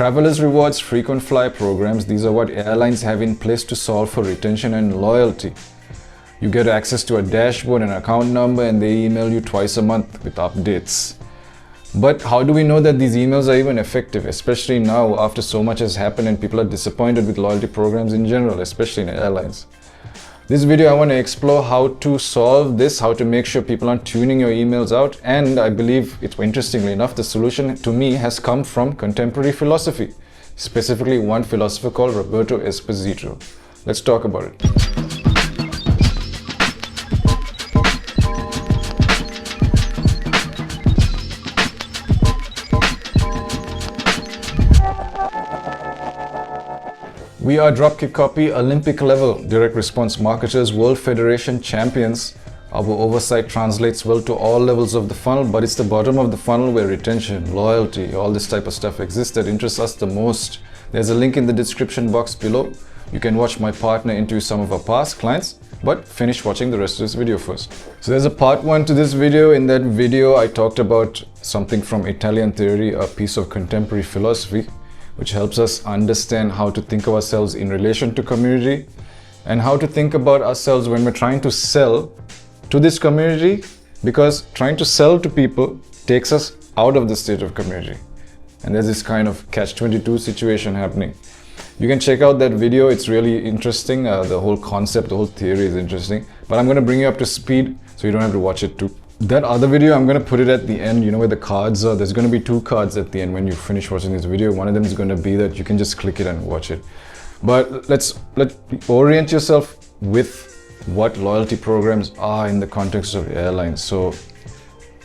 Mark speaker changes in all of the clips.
Speaker 1: Travelers rewards, frequent flyer programs, these are what airlines have in place to solve for retention and loyalty. You get access to a dashboard and account number, and they email you twice a month with updates. But how do we know that these emails are even effective, especially now after so much has happened and people are disappointed with loyalty programs in general, especially in airlines? This video I want to explore how to solve this, how to make sure people aren't tuning your emails out, and I believe, interestingly enough, the solution to me has come from contemporary philosophy, specifically one philosopher called Roberto Esposito. Let's talk about it. We are Dropkick Copy, Olympic level direct response marketers, World Federation champions. Our oversight translates well to all levels of the funnel, but it's the bottom of the funnel where retention, loyalty, all this type of stuff exists that interests us the most. There's a link in the description box below. You can watch my partner interview some of our past clients, but finish watching the rest of this video first. So there's a part 1 to this video. In that video, I talked about something from Italian theory, a piece of contemporary philosophy, which helps us understand how to think of ourselves in relation to community and how to think about ourselves when we're trying to sell to this community, because trying to sell to people takes us out of the state of community. And there's this kind of catch-22 situation happening. You can check out that video. It's really interesting. The whole concept, the whole theory is interesting, but I'm going to bring you up to speed so you don't have to watch it too. That other video, I'm going to put it at the end, where the cards are. There's going to be 2 cards at the end when you finish watching this video. One of them is going to be that you can just click it and watch it. But let's orient yourself with what loyalty programs are in the context of airlines. So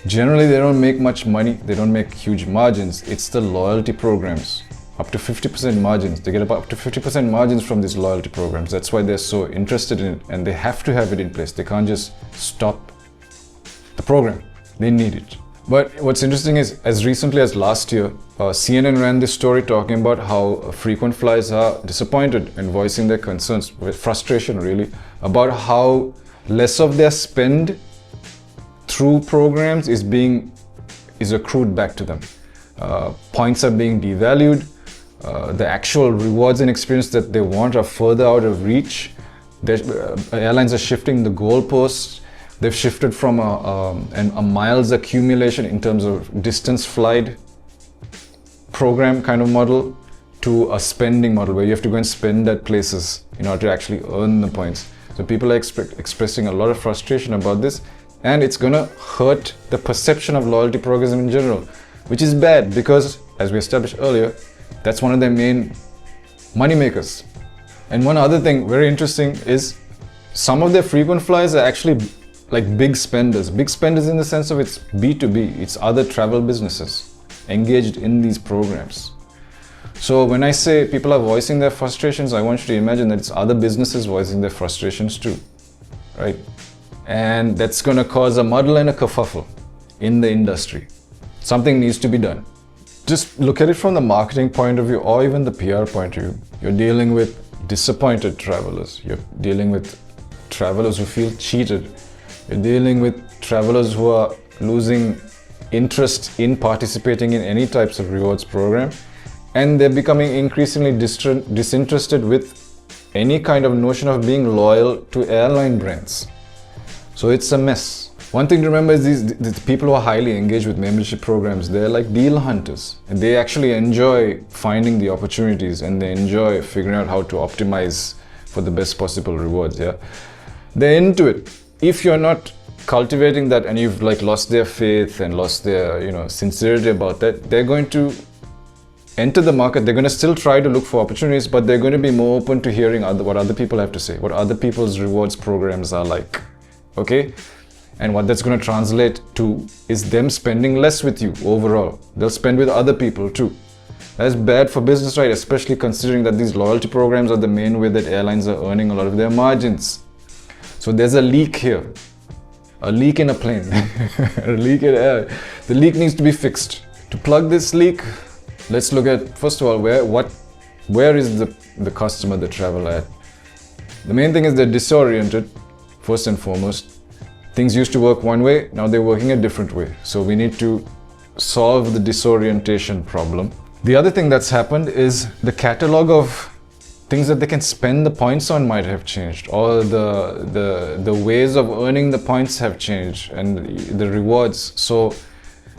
Speaker 1: generally they don't make much money. They don't make huge margins. It's the loyalty programs. Up to 50% margins. They get up to 50% margins from these loyalty programs. That's why they're so interested in it, and they have to have it in place. They can't just stop the program. They need it. But what's interesting is, as recently as last year, CNN ran this story talking about how frequent flyers are disappointed and voicing their concerns, with frustration really, about how less of their spend through programs is accrued back to them. Points are being devalued. The actual rewards and experience that they want are further out of reach. Airlines are shifting the goalposts. They've shifted from a miles accumulation in terms of distance flight program kind of model to a spending model where you have to go and spend at places in order to actually earn the points. So people are expressing a lot of frustration about this, and it's gonna hurt the perception of loyalty programs in general, which is bad because, as we established earlier, that's one of their main money makers. And one other thing very interesting is some of their frequent flyers are actually like big spenders in the sense of it's B2B, it's other travel businesses engaged in these programs. So when I say people are voicing their frustrations, I want you to imagine that it's other businesses voicing their frustrations too, right? And that's going to cause a muddle and a kerfuffle in the industry. Something needs to be done. Just look at it from the marketing point of view or even the PR point of view. You're dealing with disappointed travelers. You're dealing with travelers who feel cheated. You're dealing with travelers who are losing interest in participating in any types of rewards program, and they're becoming increasingly disinterested with any kind of notion of being loyal to airline brands. So it's a mess. One thing to remember is these people who are highly engaged with membership programs, they're like deal hunters, and they actually enjoy finding the opportunities and they enjoy figuring out how to optimize for the best possible rewards. Yeah, they're into it. If you're not cultivating that and you've lost their faith and lost their sincerity about that, they're going to enter the market. They're going to still try to look for opportunities, but they're going to be more open to hearing what other people have to say, what other people's rewards programs are like. Okay? And what that's going to translate to is them spending less with you overall. They'll spend with other people too. That's bad for business, right? Especially considering that these loyalty programs are the main way that airlines are earning a lot of their margins. So there's a leak here. A leak in a plane. A leak in air. The leak needs to be fixed. To plug this leak, let's look at, first of all, where is the customer, the traveler at? The main thing is they're disoriented, first and foremost. Things used to work one way, now they're working a different way. So we need to solve the disorientation problem. The other thing that's happened is the catalog of things that they can spend the points on might have changed, or the ways of earning the points have changed, and the rewards. So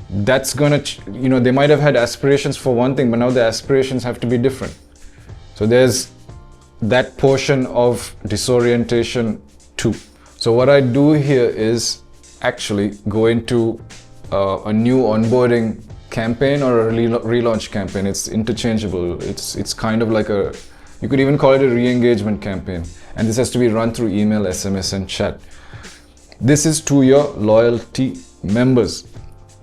Speaker 1: that's gonna, they might have had aspirations for one thing, but now the aspirations have to be different. So there's that portion of disorientation too. So what I do here is actually go into a new onboarding campaign or a relaunch campaign. It's interchangeable. It's kind of like you could even call it a re-engagement campaign. And this has to be run through email, SMS, and chat. This is to your loyalty members.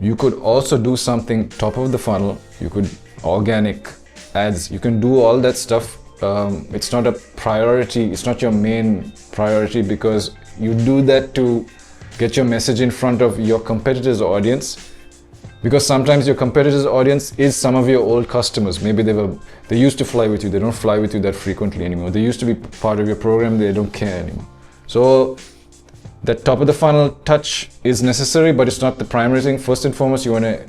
Speaker 1: You could also do something top of the funnel. You could organic ads. You can do all that stuff. It's not a priority. It's not your main priority, because you do that to get your message in front of your competitors' audience. Because sometimes your competitors' audience is some of your old customers. Maybe they used to fly with you. They don't fly with you that frequently anymore. They used to be part of your program. They don't care anymore. So that top of the funnel touch is necessary, but it's not the primary thing. First and foremost, you want to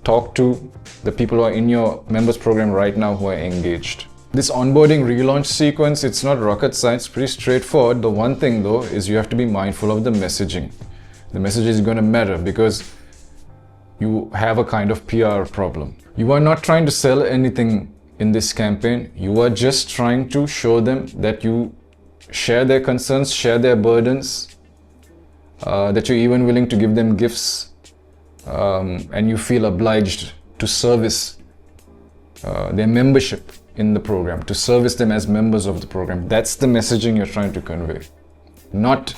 Speaker 1: talk to the people who are in your members program right now who are engaged. This onboarding relaunch sequence, it's not rocket science, pretty straightforward. The one thing though is you have to be mindful of the messaging. The message is going to matter, because you have a kind of PR problem. You are not trying to sell anything in this campaign. You are just trying to show them that you share their concerns, share their burdens, that you're even willing to give them gifts, and you feel obliged to service their membership in the program, to service them as members of the program. That's the messaging you're trying to convey. Not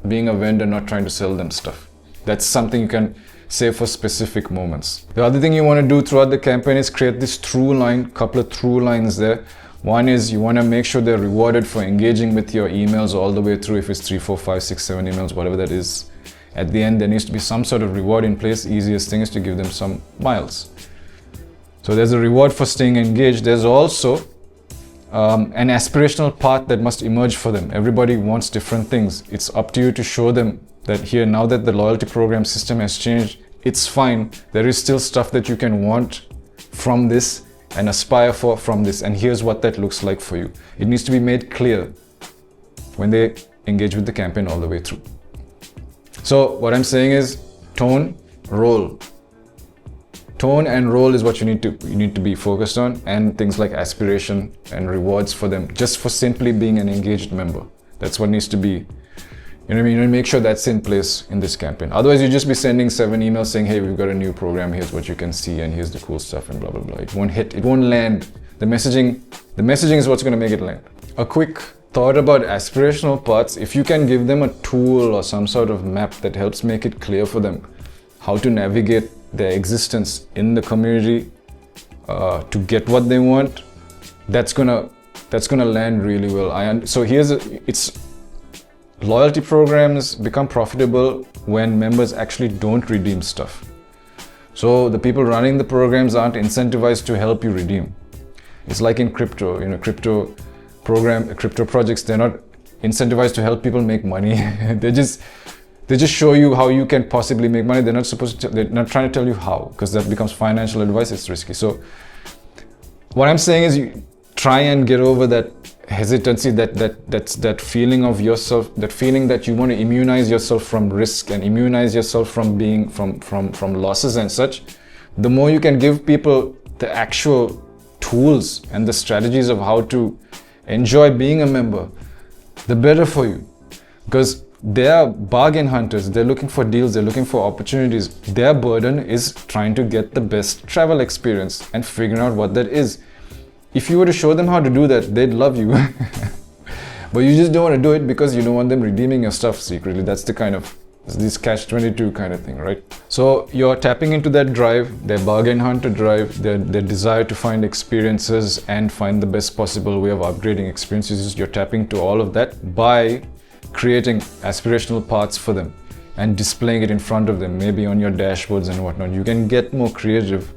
Speaker 1: being a vendor, not trying to sell them stuff. That's something you can say for specific moments. The other thing you want to do throughout the campaign is create this through line, couple of through lines there. One is you want to make sure they're rewarded for engaging with your emails all the way through. If it's 3, 4, 5, 6, 7 emails, whatever that is, at the end there needs to be some sort of reward in place. Easiest thing is to give them some miles. So there's a reward for staying engaged. There's also an aspirational path that must emerge for them. Everybody wants different things. It's up to you to show them that here, now that the loyalty program system has changed, it's fine. There is still stuff that you can want from this and aspire for from this. And here's what that looks like for you. It needs to be made clear when they engage with the campaign all the way through. So what I'm saying is tone, role. Tone and role is what you need to be focused on, and things like aspiration and rewards for them, just for simply being an engaged member. That's what needs to be, you know what I mean? You make sure that's in place in this campaign. Otherwise, you just be sending 7 emails saying, hey, we've got a new program, here's what you can see, and here's the cool stuff, and blah, blah, blah. It won't hit, it won't land. The messaging is what's gonna make it land. A quick thought about aspirational parts. If you can give them a tool or some sort of map that helps make it clear for them how to navigate their existence in the community to get what they want, that's gonna land really well. So it's loyalty programs become profitable when members actually don't redeem stuff. So the people running the programs aren't incentivized to help you redeem. It's like in crypto, crypto projects, they're not incentivized to help people make money. They just show you how you can possibly make money. They're not trying to tell you how, because that becomes financial advice. It's risky. So what I'm saying is you try and get over that hesitancy, that feeling of yourself, that feeling that you want to immunize yourself from risk and immunize yourself from being from losses and such. The more you can give people the actual tools and the strategies of how to enjoy being a member, the better for you. Because they are bargain hunters. They're looking for deals. They're looking for opportunities. Their burden is trying to get the best travel experience and figuring out what that is. If you were to show them how to do that, they'd love you. But you just don't want to do it because you don't want them redeeming your stuff secretly. That's the kind of this catch-22 kind of thing, right? So you're tapping into that drive, their bargain hunter drive, their desire to find experiences and find the best possible way of upgrading experiences. You're tapping to all of that by creating aspirational paths for them and displaying it in front of them, maybe on your dashboards and whatnot. You can get more creative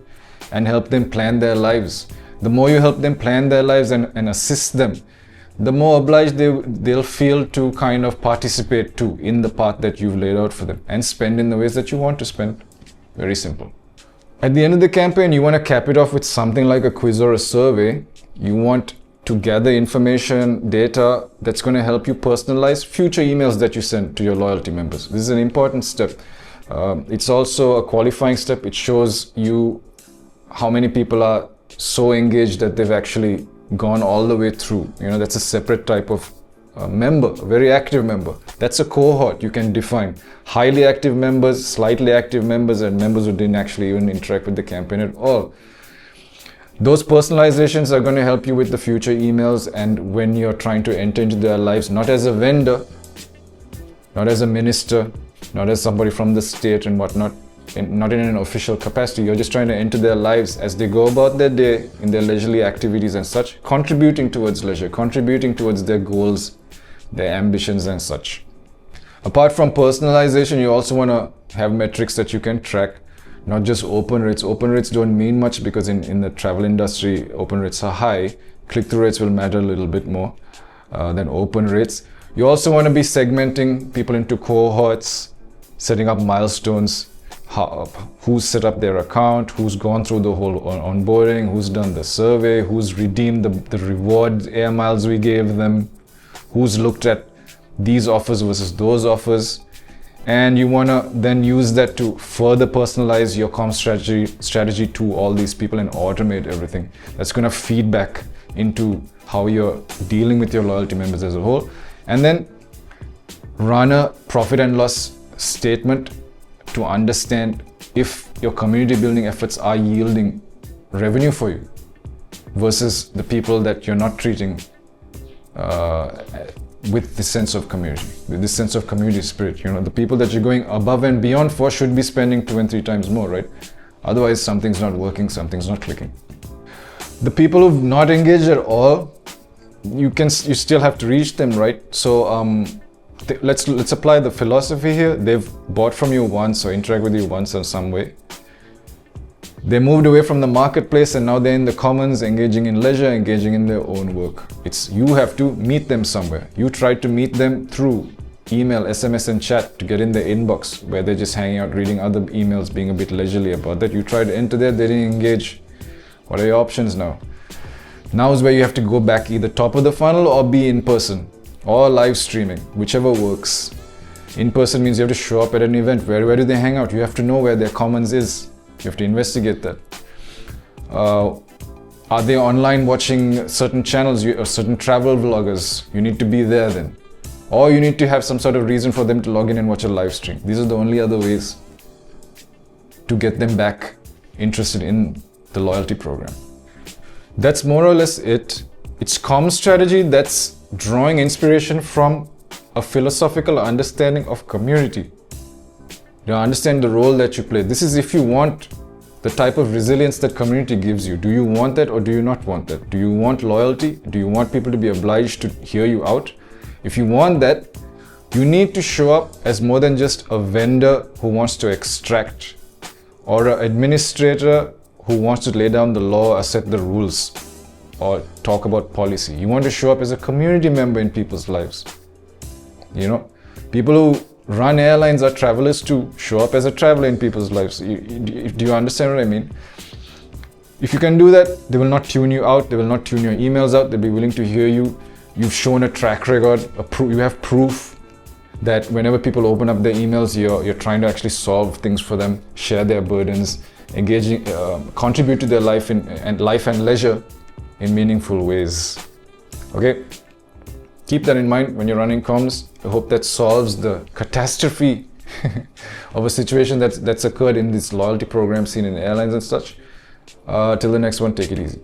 Speaker 1: and help them plan their lives. The more you help them plan their lives and assist them, the more obliged they'll feel to kind of participate too in the path that you've laid out for them and spend in the ways that you want to spend. Very simple. At the end of the campaign, you want to cap it off with something like a quiz or a survey. You want to gather information, data that's going to help you personalize future emails that you send to your loyalty members. This is an important step. It's also a qualifying step. It shows you how many people are so engaged that they've actually gone all the way through. That's a separate type of member, a very active member. That's a cohort you can define. Highly active members, slightly active members, and members who didn't actually even interact with the campaign at all. Those personalizations are going to help you with the future emails and when you're trying to enter into their lives, not as a vendor, not as a minister, not as somebody from the state and whatnot, not in an official capacity. You're just trying to enter their lives as they go about their day in their leisurely activities and such, contributing towards leisure, contributing towards their goals, their ambitions and such. Apart from personalization, you also want to have metrics that you can track, not just open rates. Open rates don't mean much because in the travel industry, open rates are high. Click-through rates will matter a little bit more than open rates. You also want to be segmenting people into cohorts, setting up milestones, who's set up their account, who's gone through the whole onboarding, who's done the survey, who's redeemed the reward air miles we gave them, who's looked at these offers versus those offers. And you want to then use that to further personalize your comm strategy to all these people and automate everything. That's going to feed back into how you're dealing with your loyalty members as a whole. And then run a profit and loss statement to understand if your community building efforts are yielding revenue for you versus the people that you're not treating with this sense of community, with this sense of community spirit. The people that you're going above and beyond for should be spending 2 and 3 times more, right? Otherwise, something's not working, something's not clicking. The people who've not engaged at all, you still have to reach them, right? So let's apply the philosophy here. They've bought from you once or interact with you once in some way. They moved away from the marketplace and now they're in the commons, engaging in leisure, engaging in their own work. You have to meet them somewhere. You try to meet them through email, SMS and chat to get in their inbox where they're just hanging out, reading other emails, being a bit leisurely about that. You try to enter there, they didn't engage. What are your options now? Now is where you have to go back either top of the funnel or be in person or live streaming, whichever works. In person means you have to show up at an event. Where do they hang out? You have to know where their commons is. You have to investigate that. Are they online watching certain channels or certain travel vloggers? You need to be there then. Or you need to have some sort of reason for them to log in and watch a live stream. These are the only other ways to get them back interested in the loyalty program. That's more or less it. It's comm strategy that's drawing inspiration from a philosophical understanding of community. You understand the role that you play. This is if you want the type of resilience that community gives you. Do you want that or do you not want that? Do you want loyalty? Do you want people to be obliged to hear you out? If you want that, you need to show up as more than just a vendor who wants to extract or an administrator who wants to lay down the law or set the rules or talk about policy. You want to show up as a community member in people's lives. People who run airlines are travelers to show up as a traveler in people's lives. Do you understand what I mean? If you can do that, they will not tune you out. They will not tune your emails out. They'll be willing to hear you. You've shown a track record. You have proof that whenever people open up their emails, you're trying to actually solve things for them, share their burdens, engaging, contribute to their life and leisure in meaningful ways. Okay? Keep that in mind when you're running comms. I hope that solves the catastrophe of a situation that's occurred in this loyalty program seen in airlines and such. Till the next one, take it easy.